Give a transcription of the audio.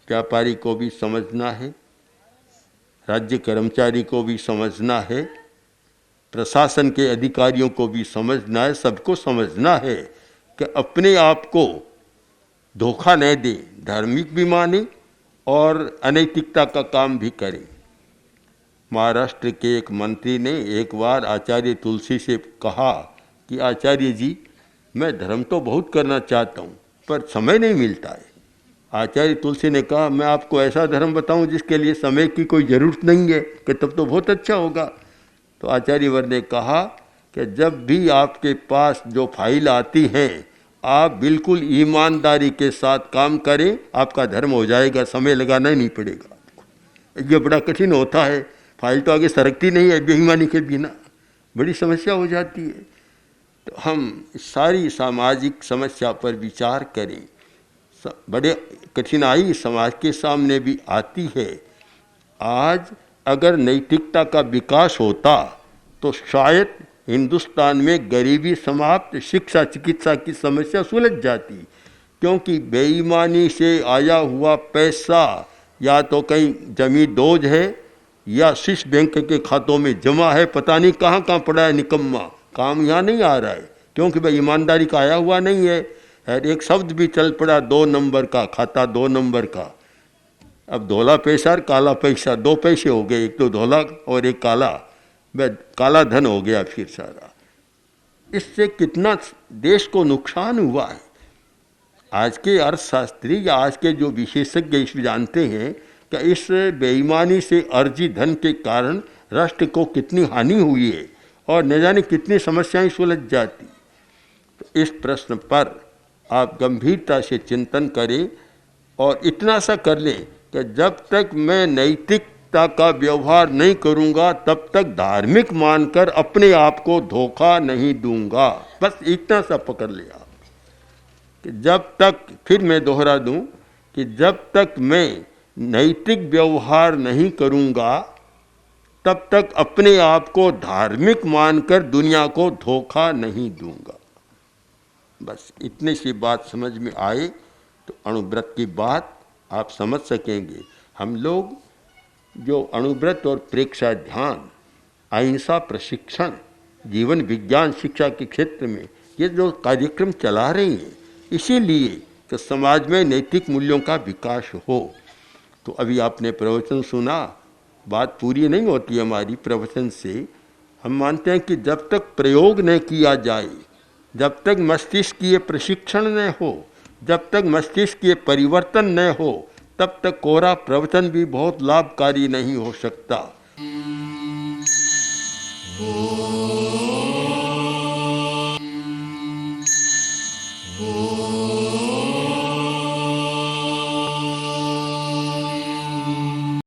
व्यापारी को भी समझना है, राज्य कर्मचारी को भी समझना है, प्रशासन के अधिकारियों को भी समझना है, सबको समझना है कि अपने आप को धोखा न दे, धार्मिक भी माने और अनैतिकता का काम भी करे। महाराष्ट्र के एक मंत्री ने एक बार आचार्य तुलसी से कहा कि आचार्य जी, मैं धर्म तो बहुत करना चाहता हूँ पर समय नहीं मिलता है। आचार्य तुलसी ने कहा, मैं आपको ऐसा धर्म बताऊं जिसके लिए समय की कोई ज़रूरत नहीं है, कि तब तो बहुत अच्छा होगा। तो आचार्य वर ने कहा कि जब भी आपके पास जो फाइल आती हैं, आप बिल्कुल ईमानदारी के साथ काम करें, आपका धर्म हो जाएगा, समय लगाना ही नहीं पड़ेगा। ये बड़ा कठिन होता है, फाइल तो आगे सरकती नहीं है, बेईमानी के बिना बड़ी समस्या हो जाती है। तो हम सारी सामाजिक समस्या पर विचार करें। बड़े कठिनाई समाज के सामने भी आती है। आज अगर नैतिकता का विकास होता तो शायद हिंदुस्तान में गरीबी समाप्त, शिक्षा चिकित्सा की समस्या सुलझ जाती, क्योंकि बेईमानी से आया हुआ पैसा या तो कहीं जमी डोज है या स्विस बैंक के खातों में जमा है, पता नहीं कहाँ कहाँ पड़ा है निकम्मा, काम यहाँ नहीं आ रहा है क्योंकि भाई ईमानदारी का आया हुआ नहीं है। और एक शब्द भी चल पड़ा 2 नंबर का खाता, 2 नंबर का। अब धोला पैसा और काला पैसा, 2 पैसे हो गए, एक तो धोला और एक काला, काला धन हो गया फिर सारा। इससे कितना देश को नुकसान हुआ है। आज के अर्थशास्त्री या आज के जो विशेषज्ञ इस जानते हैं कि इस बेईमानी से अर्जित धन के कारण राष्ट्र को कितनी हानि हुई है और न जाने कितनी समस्याएं सुलझ जाती। तो इस प्रश्न पर आप गंभीरता से चिंतन करें और इतना सा कर लें कि जब तक मैं नैतिकता का व्यवहार नहीं करूंगा तब तक धार्मिक मानकर अपने आप को धोखा नहीं दूंगा। बस इतना सा पकड़ ले आप कि जब तक, फिर मैं दोहरा दूं कि जब तक मैं नैतिक व्यवहार नहीं करूंगा तब तक अपने आप को धार्मिक मानकर दुनिया को धोखा नहीं दूंगा। बस इतनी सी बात समझ में आए तो अणुव्रत की बात आप समझ सकेंगे। हम लोग जो अणुव्रत और प्रेक्षा ध्यान, अहिंसा प्रशिक्षण, जीवन विज्ञान शिक्षा के क्षेत्र में ये जो कार्यक्रम चला रहे हैं, इसीलिए कि समाज में नैतिक मूल्यों का विकास हो। तो अभी आपने प्रवचन सुना, बात पूरी नहीं होती हमारी प्रवचन से। हम मानते हैं कि जब तक प्रयोग न किया जाए, जब तक मस्तिष्क की प्रशिक्षण न हो, जब तक मस्तिष्क के परिवर्तन न हो, तब तक कोरा प्रवचन भी बहुत लाभकारी नहीं हो सकता।